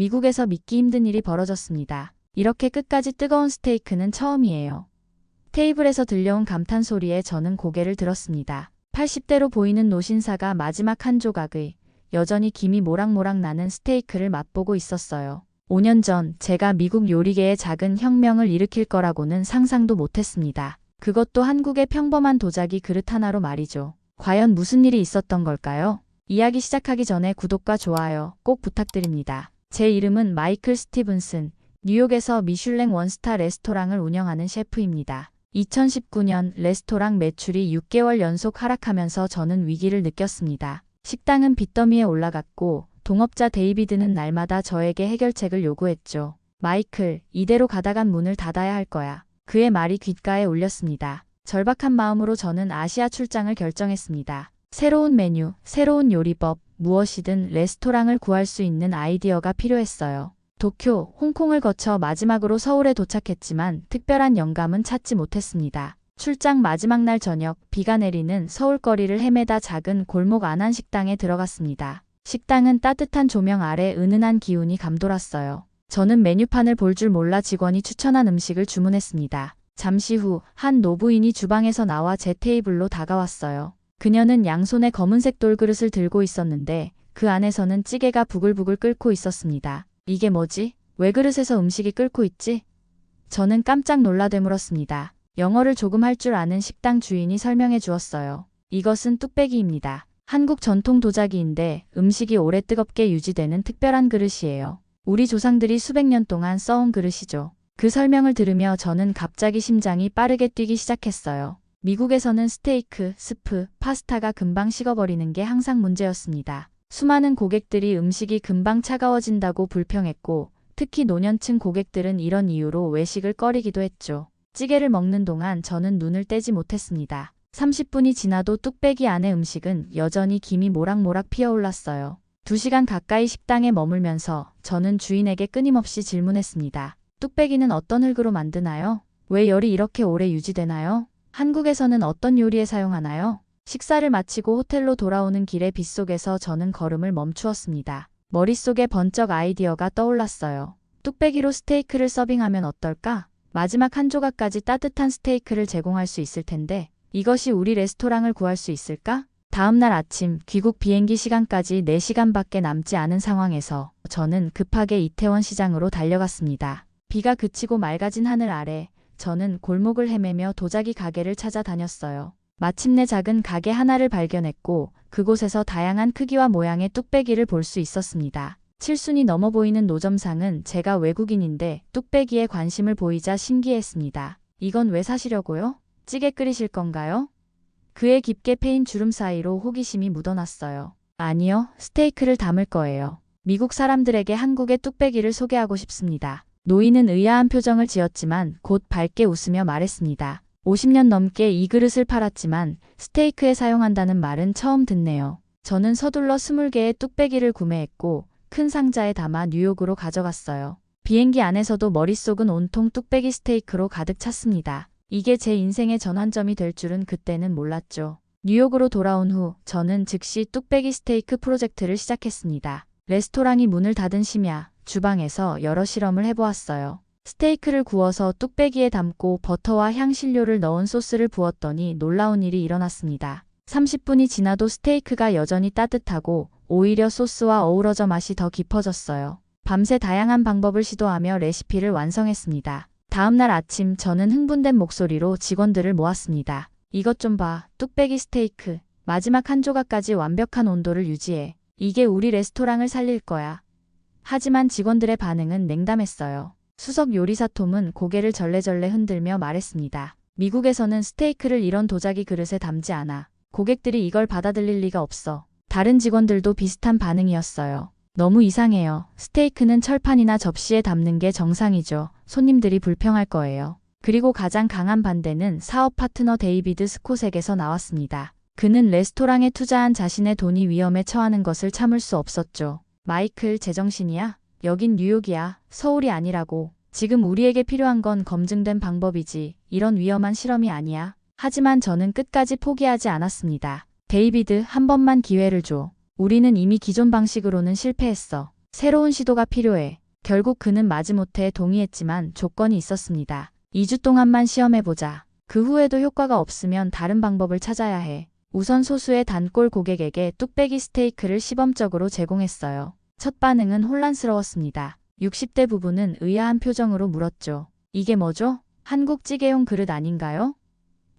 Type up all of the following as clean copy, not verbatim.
미국에서 믿기 힘든 일이 벌어졌습니다. 이렇게 끝까지 뜨거운 스테이크는 처음이에요. 테이블에서 들려온 감탄 소리에 저는 고개를 들었습니다. 80대로 보이는 노신사가 마지막 한 조각의 여전히 김이 모락모락 나는 스테이크를 맛보고 있었어요. 5년 전 제가 미국 요리계에 작은 혁명을 일으킬 거라고는 상상도 못했습니다. 그것도 한국의 평범한 도자기 그릇 하나로 말이죠. 과연 무슨 일이 있었던 걸까요? 이야기 시작하기 전에 구독과 좋아요 꼭 부탁드립니다. 제 이름은 마이클 스티븐슨, 뉴욕에서 미슐랭 원스타 레스토랑을 운영하는 셰프입니다. 2019년 레스토랑 매출이 6개월 연속 하락하면서 저는 위기를 느꼈습니다. 식당은 빚더미에 올라갔고 동업자 데이비드는 날마다 저에게 해결책을 요구했죠. 마이클, 이대로 가다간 문을 닫아야 할 거야. 그의 말이 귓가에 울렸습니다. 절박한 마음으로 저는 아시아 출장을 결정했습니다. 새로운 메뉴, 새로운 요리법, 무엇이든 레스토랑을 구할 수 있는 아이디어가 필요했어요. 도쿄, 홍콩을 거쳐 마지막으로 서울에 도착했지만 특별한 영감은 찾지 못했습니다. 출장 마지막 날 저녁, 비가 내리는 서울거리를 헤매다 작은 골목 안한 식당에 들어갔습니다. 식당은 따뜻한 조명 아래 은은한 기운이 감돌았어요. 저는 메뉴판을 볼 줄 몰라 직원이 추천한 음식을 주문했습니다. 잠시 후 한 노부인이 주방에서 나와 제 테이블로 다가왔어요. 그녀는 양손에 검은색 돌그릇을 들고 있었는데 그 안에서는 찌개가 부글부글 끓고 있었습니다. 이게 뭐지? 왜 그릇에서 음식이 끓고 있지? 저는 깜짝 놀라 되물었습니다. 영어를 조금 할 줄 아는 식당 주인이 설명해 주었어요. 이것은 뚝배기입니다. 한국 전통 도자기인데 음식이 오래 뜨겁게 유지되는 특별한 그릇이에요. 우리 조상들이 수백 년 동안 써온 그릇이죠. 그 설명을 들으며 저는 갑자기 심장이 빠르게 뛰기 시작했어요. 미국에서는 스테이크, 스프, 파스타가 금방 식어버리는 게 항상 문제였습니다. 수많은 고객들이 음식이 금방 차가워진다고 불평했고 특히 노년층 고객들은 이런 이유로 외식을 꺼리기도 했죠. 찌개를 먹는 동안 저는 눈을 떼지 못했습니다. 30분이 지나도 뚝배기 안의 음식은 여전히 김이 모락모락 피어올랐어요. 2시간 가까이 식당에 머물면서 저는 주인에게 끊임없이 질문했습니다. 뚝배기는 어떤 흙으로 만드나요? 왜 열이 이렇게 오래 유지되나요? 한국에서는 어떤 요리에 사용하나요? 식사를 마치고 호텔로 돌아오는 길의 빗속에서 저는 걸음을 멈추었습니다. 머릿속에 번쩍 아이디어가 떠올랐어요. 뚝배기로 스테이크를 서빙하면 어떨까? 마지막 한 조각까지 따뜻한 스테이크를 제공할 수 있을 텐데 이것이 우리 레스토랑을 구할 수 있을까? 다음날 아침 귀국 비행기 시간까지 4시간밖에 남지 않은 상황에서 저는 급하게 이태원 시장으로 달려갔습니다. 비가 그치고 맑아진 하늘 아래 저는 골목을 헤매며 도자기 가게를 찾아다녔어요. 마침내 작은 가게 하나를 발견했고 그곳에서 다양한 크기와 모양의 뚝배기를 볼 수 있었습니다. 7순이 넘어 보이는 노점상은 제가 외국인인데 뚝배기에 관심을 보이자 신기했습니다. 이건 왜 사시려고요? 찌개 끓이실 건가요? 그의 깊게 패인 주름 사이로 호기심이 묻어났어요. 아니요, 스테이크를 담을 거예요. 미국 사람들에게 한국의 뚝배기를 소개하고 싶습니다. 노인은 의아한 표정을 지었지만 곧 밝게 웃으며 말했습니다. 50년 넘게 이 그릇을 팔았지만 스테이크에 사용한다는 말은 처음 듣네요. 저는 서둘러 20개의 뚝배기를 구매했고 큰 상자에 담아 뉴욕으로 가져갔어요. 비행기 안에서도 머릿속은 온통 뚝배기 스테이크로 가득 찼습니다. 이게 제 인생의 전환점이 될 줄은 그때는 몰랐죠. 뉴욕으로 돌아온 후 저는 즉시 뚝배기 스테이크 프로젝트를 시작했습니다. 레스토랑이 문을 닫은 심야, 주방에서 여러 실험을 해보았어요. 스테이크를 구워서 뚝배기에 담고 버터와 향신료를 넣은 소스를 부었더니 놀라운 일이 일어났습니다. 30분이 지나도 스테이크가 여전히 따뜻하고 오히려 소스와 어우러져 맛이 더 깊어졌어요. 밤새 다양한 방법을 시도하며 레시피를 완성했습니다. 다음날 아침 저는 흥분된 목소리로 직원들을 모았습니다. 이것 좀 봐. 뚝배기 스테이크. 마지막 한 조각까지 완벽한 온도를 유지해. 이게 우리 레스토랑을 살릴 거야. 하지만 직원들의 반응은 냉담했어요. 수석 요리사 톰은 고개를 절레절레 흔들며 말했습니다. 미국에서는 스테이크를 이런 도자기 그릇에 담지 않아. 고객들이 이걸 받아들일 리가 없어. 다른 직원들도 비슷한 반응이었어요. 너무 이상해요. 스테이크는 철판이나 접시에 담는 게 정상이죠. 손님들이 불평할 거예요. 그리고 가장 강한 반대는 사업 파트너 데이비드 스콧에게서 나왔습니다. 그는 레스토랑에 투자한 자신의 돈이 위험에 처하는 것을 참을 수 없었죠. 마이클, 제정신이야? 여긴 뉴욕이야. 서울이 아니라고. 지금 우리에게 필요한 건 검증된 방법이지. 이런 위험한 실험이 아니야. 하지만 저는 끝까지 포기하지 않았습니다. 데이비드, 한 번만 기회를 줘. 우리는 이미 기존 방식으로는 실패했어. 새로운 시도가 필요해. 결국 그는 마지못해 동의했지만 조건이 있었습니다. 2주 동안만 시험해보자. 그 후에도 효과가 없으면 다른 방법을 찾아야 해. 우선 소수의 단골 고객에게 뚝배기 스테이크를 시범적으로 제공했어요. 첫 반응은 혼란스러웠습니다. 60대 부부는 의아한 표정으로 물었죠. 이게 뭐죠? 한국 찌개용 그릇 아닌가요?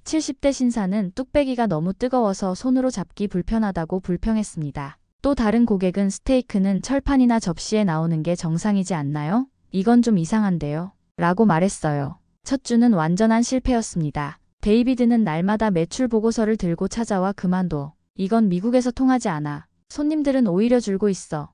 70대 신사는 뚝배기가 너무 뜨거워서 손으로 잡기 불편하다고 불평했습니다. 또 다른 고객은 스테이크는 철판이나 접시에 나오는 게 정상이지 않나요? 이건 좀 이상한데요. 라고 말했어요. 첫 주는 완전한 실패였습니다. 데이비드는 날마다 매출 보고서를 들고 찾아와 그만둬. 이건 미국에서 통하지 않아. 손님들은 오히려 줄고 있어.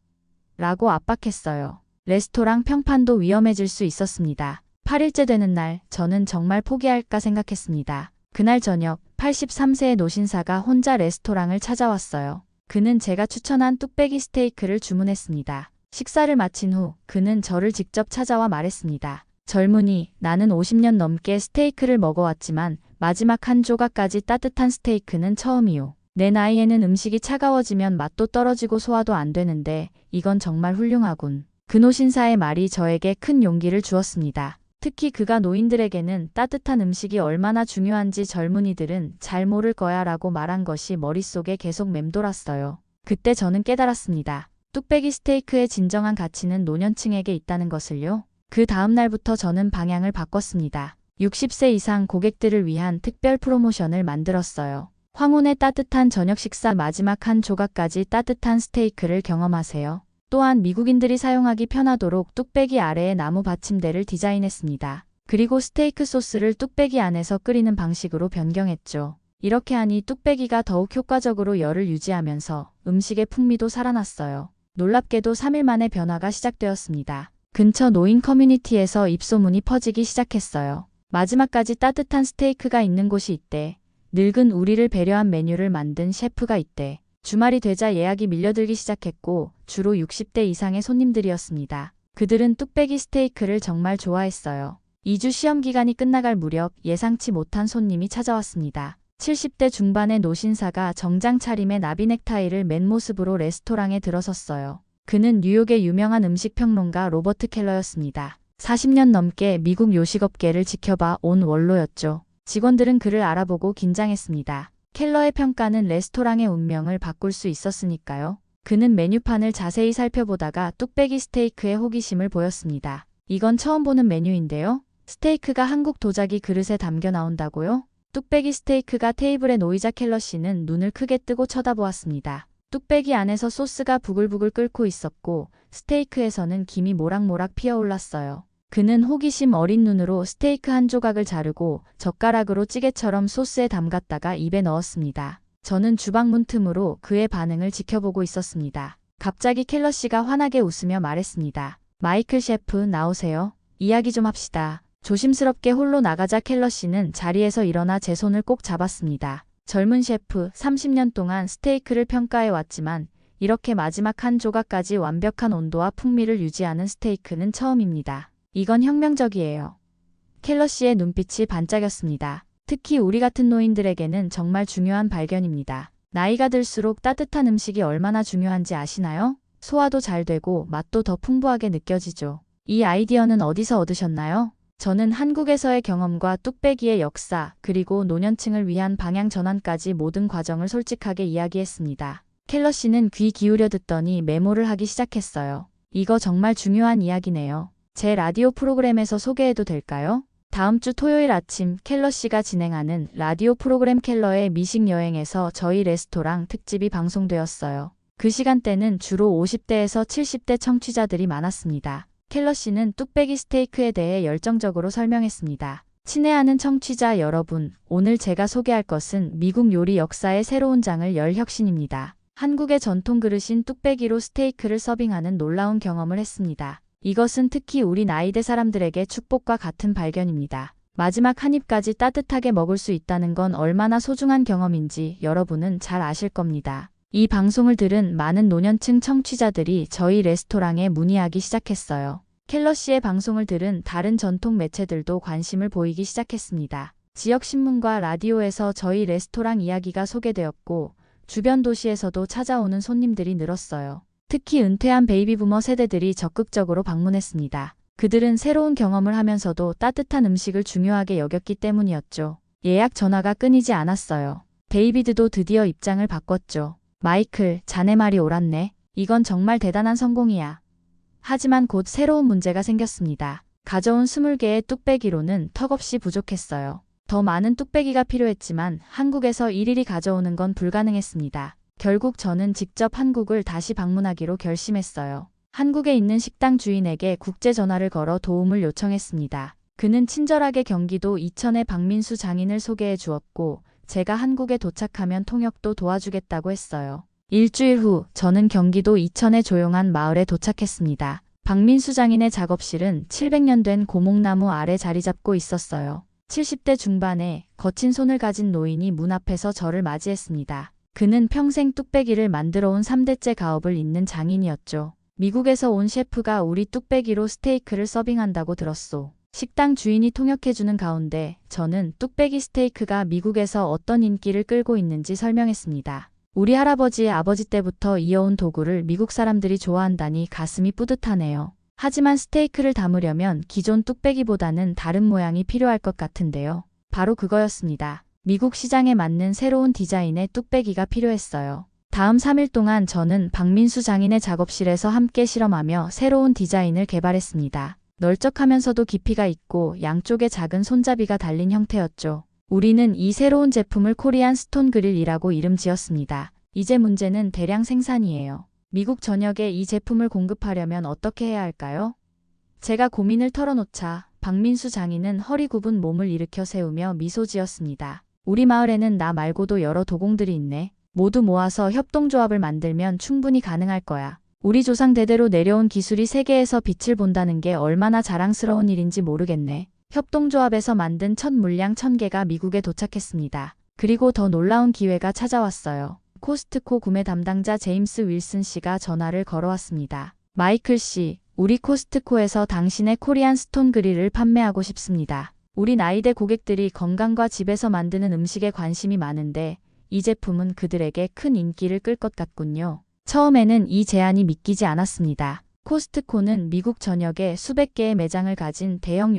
라고 압박했어요. 레스토랑 평판도 위험해질 수 있었습니다. 8일째 되는 날 저는 정말 포기할까 생각했습니다. 그날 저녁 83세의 노신사가 혼자 레스토랑을 찾아왔어요. 그는 제가 추천한 뚝배기 스테이크를 주문했습니다. 식사를 마친 후 그는 저를 직접 찾아와 말했습니다. 젊은이, 나는 50년 넘게 스테이크를 먹어왔지만 마지막 한 조각까지 따뜻한 스테이크는 처음이요. 내 나이에는 음식이 차가워지면 맛도 떨어지고 소화도 안 되는데 이건 정말 훌륭하군. 그 노신사의 말이 저에게 큰 용기를 주었습니다. 특히 그가 노인들에게는 따뜻한 음식이 얼마나 중요한지 젊은이들은 잘 모를 거야 라고 말한 것이 머릿속에 계속 맴돌았어요. 그때 저는 깨달았습니다. 뚝배기 스테이크의 진정한 가치는 노년층에게 있다는 것을요. 그 다음 날부터 저는 방향을 바꿨습니다. 60세 이상 고객들을 위한 특별 프로모션을 만들었어요. 황혼의 따뜻한 저녁 식사 마지막 한 조각까지 따뜻한 스테이크를 경험하세요. 또한 미국인들이 사용하기 편하도록 뚝배기 아래에 나무 받침대를 디자인했습니다. 그리고 스테이크 소스를 뚝배기 안에서 끓이는 방식으로 변경했죠. 이렇게 하니 뚝배기가 더욱 효과적으로 열을 유지하면서 음식의 풍미도 살아났어요. 놀랍게도 3일 만에 변화가 시작되었습니다. 근처 노인 커뮤니티에서 입소문이 퍼지기 시작했어요. 마지막까지 따뜻한 스테이크가 있는 곳이 있대. 늙은 우리를 배려한 메뉴를 만든 셰프가 있대. 주말이 되자 예약이 밀려들기 시작했고 주로 60대 이상의 손님들이었습니다. 그들은 뚝배기 스테이크를 정말 좋아했어요. 2주 시험 기간이 끝나갈 무렵 예상치 못한 손님이 찾아왔습니다. 70대 중반의 노신사가 정장 차림에 나비 넥타이를 맨 모습으로 레스토랑에 들어섰어요. 그는 뉴욕의 유명한 음식평론가 로버트 켈러였습니다. 40년 넘게 미국 요식업계를 지켜봐 온 원로였죠. 직원들은 그를 알아보고 긴장했습니다. 켈러의 평가는 레스토랑의 운명을 바꿀 수 있었으니까요. 그는 메뉴판을 자세히 살펴보다가 뚝배기 스테이크에 호기심을 보였습니다. 이건 처음 보는 메뉴인데요. 스테이크가 한국 도자기 그릇에 담겨 나온다고요? 뚝배기 스테이크가 테이블에 놓이자 켈러 씨는 눈을 크게 뜨고 쳐다보았습니다. 뚝배기 안에서 소스가 부글부글 끓고 있었고 스테이크에서는 김이 모락모락 피어올랐어요. 그는 호기심 어린 눈으로 스테이크 한 조각을 자르고 젓가락으로 찌개처럼 소스에 담갔다가 입에 넣었습니다. 저는 주방문 틈으로 그의 반응을 지켜보고 있었습니다. 갑자기 켈러 씨가 환하게 웃으며 말했습니다. 마이클 셰프 나오세요. 이야기 좀 합시다. 조심스럽게 홀로 나가자 켈러 씨는 자리에서 일어나 제 손을 꼭 잡았습니다. 젊은 셰프, 30년 동안 스테이크를 평가해 왔지만 이렇게 마지막 한 조각까지 완벽한 온도와 풍미를 유지하는 스테이크는 처음입니다. 이건 혁명적이에요. 켈러 씨의 눈빛이 반짝였습니다. 특히 우리 같은 노인들에게는 정말 중요한 발견입니다. 나이가 들수록 따뜻한 음식이 얼마나 중요한지 아시나요? 소화도 잘 되고 맛도 더 풍부하게 느껴지죠. 이 아이디어는 어디서 얻으셨나요? 저는 한국에서의 경험과 뚝배기의 역사, 그리고 노년층을 위한 방향 전환까지 모든 과정을 솔직하게 이야기했습니다. 켈러 씨는 귀 기울여 듣더니 메모를 하기 시작했어요. 이거 정말 중요한 이야기네요. 제 라디오 프로그램에서 소개해도 될까요? 다음 주 토요일 아침 켈러 씨가 진행하는 라디오 프로그램 켈러의 미식 여행에서 저희 레스토랑 특집이 방송되었어요. 그 시간대는 주로 50대에서 70대 청취자들이 많았습니다. 켈러 씨는 뚝배기 스테이크에 대해 열정적으로 설명했습니다. 친애하는 청취자 여러분, 오늘 제가 소개할 것은 미국 요리 역사의 새로운 장을 열 혁신입니다. 한국의 전통 그릇인 뚝배기로 스테이크를 서빙하는 놀라운 경험을 했습니다. 이것은 특히 우리 나이대 사람들에게 축복과 같은 발견입니다. 마지막 한 입까지 따뜻하게 먹을 수 있다는 건 얼마나 소중한 경험인지 여러분은 잘 아실 겁니다. 이 방송을 들은 많은 노년층 청취자들이 저희 레스토랑에 문의하기 시작했어요. 켈러 씨의 방송을 들은 다른 전통 매체들도 관심을 보이기 시작했습니다. 지역 신문과 라디오에서 저희 레스토랑 이야기가 소개되었고 주변 도시에서도 찾아오는 손님들이 늘었어요. 특히 은퇴한 베이비부머 세대들이 적극적으로 방문했습니다. 그들은 새로운 경험을 하면서도 따뜻한 음식을 중요하게 여겼기 때문이었죠. 예약 전화가 끊이지 않았어요. 데이비드도 드디어 입장을 바꿨죠. 마이클, 자네 말이 옳았네. 이건 정말 대단한 성공이야. 하지만 곧 새로운 문제가 생겼습니다. 가져온 20개의 뚝배기로는 턱없이 부족했어요. 더 많은 뚝배기가 필요했지만 한국에서 일일이 가져오는 건 불가능했습니다. 결국 저는 직접 한국을 다시 방문하기로 결심했어요. 한국에 있는 식당 주인에게 국제 전화를 걸어 도움을 요청했습니다. 그는 친절하게 경기도 이천의 박민수 장인을 소개해 주었고 제가 한국에 도착하면 통역도 도와주겠다고 했어요. 일주일 후 저는 경기도 이천의 조용한 마을에 도착했습니다. 박민수 장인의 작업실은 700년 된 고목나무 아래 자리 잡고 있었어요. 70대 중반에 거친 손을 가진 노인이 문 앞에서 저를 맞이했습니다. 그는 평생 뚝배기를 만들어 온 3대째 가업을 잇는 장인이었죠. 미국에서 온 셰프가 우리 뚝배기로 스테이크를 서빙한다고 들었소. 식당 주인이 통역해주는 가운데 저는 뚝배기 스테이크가 미국에서 어떤 인기를 끌고 있는지 설명했습니다. 우리 할아버지의 아버지 때부터 이어온 도구를 미국 사람들이 좋아한다니 가슴이 뿌듯하네요. 하지만 스테이크를 담으려면 기존 뚝배기보다는 다른 모양이 필요할 것 같은데요. 바로 그거였습니다. 미국 시장에 맞는 새로운 디자인의 뚝배기가 필요했어요. 다음 3일 동안 저는 박민수 장인의 작업실에서 함께 실험하며 새로운 디자인을 개발했습니다. 널쩍하면서도 깊이가 있고 양쪽에 작은 손잡이가 달린 형태였죠. 우리는 이 새로운 제품을 코리안 스톤 그릴이라고 이름 지었습니다. 이제 문제는 대량 생산이에요. 미국 전역에 이 제품을 공급하려면 어떻게 해야 할까요? 제가 고민을 털어놓자 박민수 장인은 허리 굽은 몸을 일으켜 세우며 미소 지었습니다. 우리 마을에는 나 말고도 여러 도공들이 있네. 모두 모아서 협동조합을 만들면 충분히 가능할 거야. 우리 조상 대대로 내려온 기술이 세계에서 빛을 본다는 게 얼마나 자랑스러운 일인지 모르겠네. 협동조합에서 만든 첫 물량 1000개가 미국에 도착했습니다. 그리고 더 놀라운 기회가 찾아왔어요. 코스트코 구매 담당자 제임스 윌슨 씨가 전화를 걸어왔습니다. 마이클 씨, 우리 코스트코에서 당신의 코리안 스톤 그릴을 판매하고 싶습니다. 우리 나이대 고객들이 건강과 집에서 만드는 음식에 관심이 많은데 이 제품은 그들에게 큰 인기를 끌 것 같군요. 처음에는 이 제안이 믿기지 않았습니다. 코스트코는 미국 전역에 수백 개의 매장을 가진 대형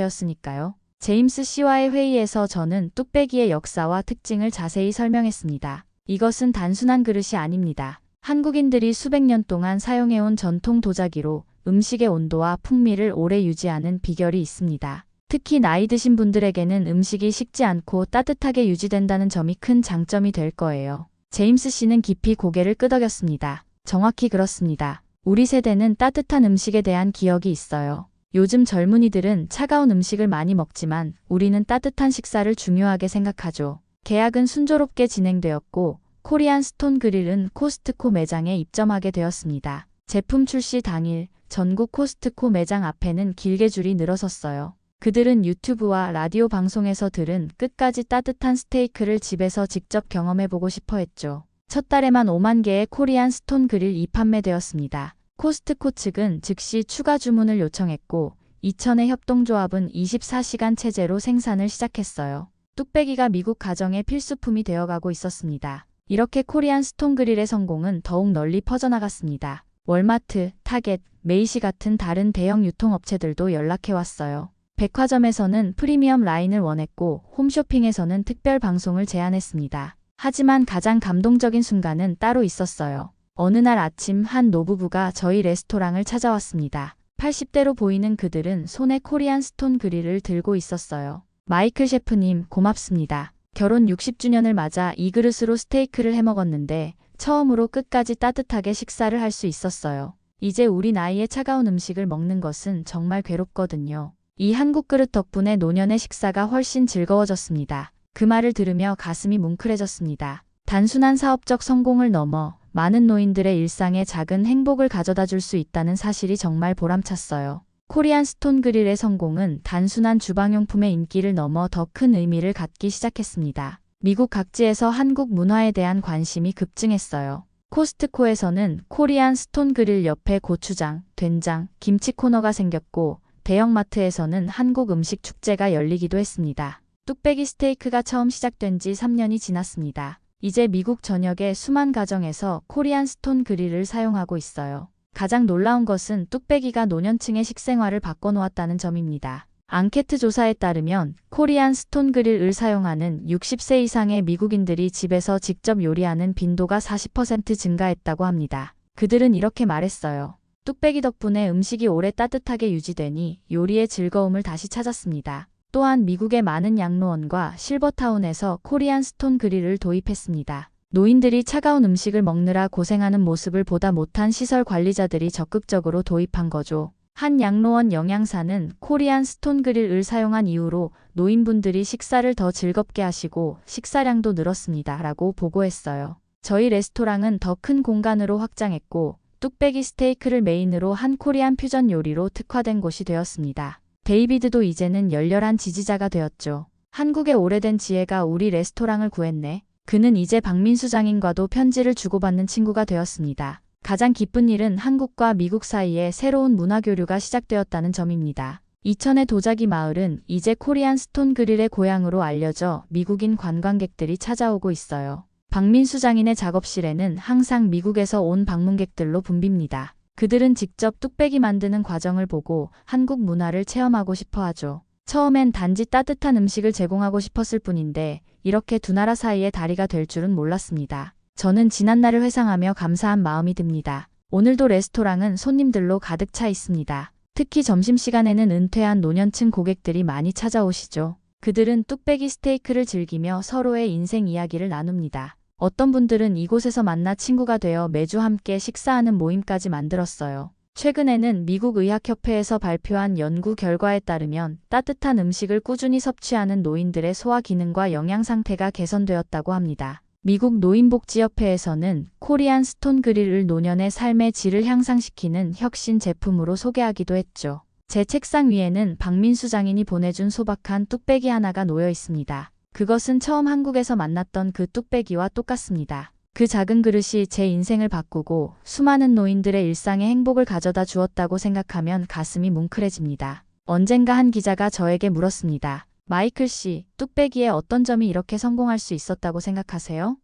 유통업체였으니까요. 제임스 씨와의 회의에서 저는 뚝배기의 역사와 특징을 자세히 설명했습니다. 이것은 단순한 그릇이 아닙니다. 한국인들이 수백 년 동안 사용해온 전통 도자기로 음식의 온도와 풍미를 오래 유지하는 비결이 있습니다. 특히 나이 드신 분들에게는 음식이 식지 않고 따뜻하게 유지된다는 점이 큰 장점이 될 거예요. 제임스 씨는 깊이 고개를 끄덕였습니다. 정확히 그렇습니다. 우리 세대는 따뜻한 음식에 대한 기억이 있어요. 요즘 젊은이들은 차가운 음식을 많이 먹지만 우리는 따뜻한 식사를 중요하게 생각하죠. 계약은 순조롭게 진행되었고 코리안 스톤 그릴은 코스트코 매장에 입점하게 되었습니다. 제품 출시 당일 전국 코스트코 매장 앞에는 길게 줄이 늘어섰어요. 그들은 유튜브와 라디오 방송에서 들은 끝까지 따뜻한 스테이크를 집에서 직접 경험해보고 싶어 했죠. 첫 달에만 5만 개의 코리안 스톤 그릴이 판매되었습니다. 코스트코 측은 즉시 추가 주문을 요청했고 이천의 협동조합은 24시간 체제로 생산을 시작했어요. 뚝배기가 미국 가정의 필수품이 되어가고 있었습니다. 이렇게 코리안 스톤 그릴의 성공은 더욱 널리 퍼져나갔습니다. 월마트, 타겟, 메이시 같은 다른 대형 유통업체들도 연락해왔어요. 백화점에서는 프리미엄 라인을 원했고 홈쇼핑에서는 특별 방송을 제안했습니다. 하지만 가장 감동적인 순간은 따로 있었어요. 어느 날 아침 한 노부부가 저희 레스토랑을 찾아왔습니다. 80대로 보이는 그들은 손에 코리안 스톤 그릴을 들고 있었어요. 마이클 셰프님, 고맙습니다. 결혼 60주년을 맞아 이 그릇으로 스테이크를 해먹었는데 처음으로 끝까지 따뜻하게 식사를 할 수 있었어요. 이제 우리 나이에 차가운 음식을 먹는 것은 정말 괴롭거든요. 이 한국 그릇 덕분에 노년의 식사가 훨씬 즐거워졌습니다. 그 말을 들으며 가슴이 뭉클해졌습니다. 단순한 사업적 성공을 넘어 많은 노인들의 일상에 작은 행복을 가져다 줄 수 있다는 사실이 정말 보람찼어요. 코리안 스톤 그릴의 성공은 단순한 주방용품의 인기를 넘어 더 큰 의미를 갖기 시작했습니다. 미국 각지에서 한국 문화에 대한 관심이 급증했어요. 코스트코에서는 코리안 스톤 그릴 옆에 고추장, 된장, 김치 코너가 생겼고 대형마트에서는 한국 음식 축제가 열리기도 했습니다. 뚝배기 스테이크가 처음 시작된 지 3년이 지났습니다. 이제 미국 전역의 수만 가정에서 코리안 스톤 그릴을 사용하고 있어요. 가장 놀라운 것은 뚝배기가 노년층의 식생활을 바꿔놓았다는 점입니다. 앙케트 조사에 따르면 코리안 스톤 그릴을 사용하는 60세 이상의 미국인들이 집에서 직접 요리하는 빈도가 40% 증가했다고 합니다. 그들은 이렇게 말했어요. 뚝배기 덕분에 음식이 오래 따뜻하게 유지되니 요리의 즐거움을 다시 찾았습니다. 또한 미국의 많은 양로원과 실버타운에서 코리안 스톤 그릴을 도입했습니다. 노인들이 차가운 음식을 먹느라 고생하는 모습을 보다 못한 시설 관리자들이 적극적으로 도입한 거죠. 한 양로원 영양사는 코리안 스톤 그릴을 사용한 이후로 노인분들이 식사를 더 즐겁게 하시고 식사량도 늘었습니다. 라고 보고했어요. 저희 레스토랑은 더 큰 공간으로 확장했고 뚝배기 스테이크를 메인으로 한 코리안 퓨전 요리로 특화된 곳이 되었습니다. 데이비드도 이제는 열렬한 지지자가 되었죠. 한국의 오래된 지혜가 우리 레스토랑을 구했네. 그는 이제 박민수 장인과도 편지를 주고받는 친구가 되었습니다. 가장 기쁜 일은 한국과 미국 사이에 새로운 문화교류가 시작되었다는 점입니다. 이천의 도자기 마을은 이제 코리안 스톤 그릴의 고향으로 알려져 미국인 관광객들이 찾아오고 있어요. 박민수 장인의 작업실에는 항상 미국에서 온 방문객들로 붐빕니다. 그들은 직접 뚝배기 만드는 과정을 보고 한국 문화를 체험하고 싶어 하죠. 처음엔 단지 따뜻한 음식을 제공하고 싶었을 뿐인데 이렇게 두 나라 사이의 다리가 될 줄은 몰랐습니다. 저는 지난날을 회상하며 감사한 마음이 듭니다. 오늘도 레스토랑은 손님들로 가득 차 있습니다. 특히 점심시간에는 은퇴한 노년층 고객들이 많이 찾아오시죠. 그들은 뚝배기 스테이크를 즐기며 서로의 인생 이야기를 나눕니다. 어떤 분들은 이곳에서 만나 친구가 되어 매주 함께 식사하는 모임까지 만들었어요. 최근에는 미국 의학협회에서 발표한 연구 결과에 따르면 따뜻한 음식을 꾸준히 섭취하는 노인들의 소화 기능과 영양 상태가 개선되었다고 합니다. 미국 노인복지협회에서는 코리안 스톤 그릴을 노년의 삶의 질을 향상시키는 혁신 제품으로 소개하기도 했죠. 제 책상 위에는 박민수 장인이 보내준 소박한 뚝배기 하나가 놓여 있습니다. 그것은 처음 한국에서 만났던 그 뚝배기와 똑같습니다. 그 작은 그릇이 제 인생을 바꾸고 수많은 노인들의 일상에 행복을 가져다 주었다고 생각하면 가슴이 뭉클해집니다. 언젠가 한 기자가 저에게 물었습니다. 마이클 씨, 뚝배기의 어떤 점이 이렇게 성공할 수 있었다고 생각하세요?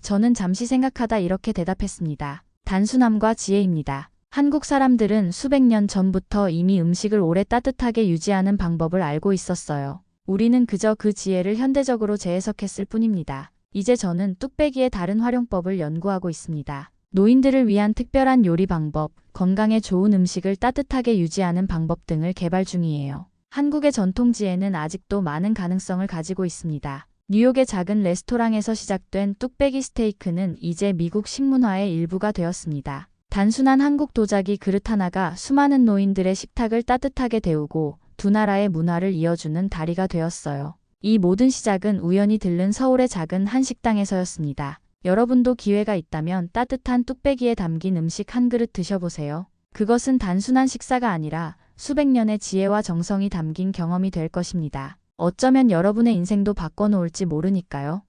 저는 잠시 생각하다 이렇게 대답했습니다. 단순함과 지혜입니다. 한국 사람들은 수백 년 전부터 이미 음식을 오래 따뜻하게 유지하는 방법을 알고 있었어요. 우리는 그저 그 지혜를 현대적으로 재해석했을 뿐입니다. 이제 저는 뚝배기의 다른 활용법을 연구하고 있습니다. 노인들을 위한 특별한 요리 방법, 건강에 좋은 음식을 따뜻하게 유지하는 방법 등을 개발 중이에요. 한국의 전통지혜는 아직도 많은 가능성을 가지고 있습니다. 뉴욕의 작은 레스토랑에서 시작된 뚝배기 스테이크는 이제 미국 식문화의 일부가 되었습니다. 단순한 한국 도자기 그릇 하나가 수많은 노인들의 식탁을 따뜻하게 데우고 두 나라의 문화를 이어주는 다리가 되었어요. 이 모든 시작은 우연히 들른 서울의 작은 한 식당에서였습니다. 여러분도 기회가 있다면 따뜻한 뚝배기에 담긴 음식 한 그릇 드셔보세요. 그것은 단순한 식사가 아니라 수백 년의 지혜와 정성이 담긴 경험이 될 것입니다. 어쩌면 여러분의 인생도 바꿔놓을지 모르니까요.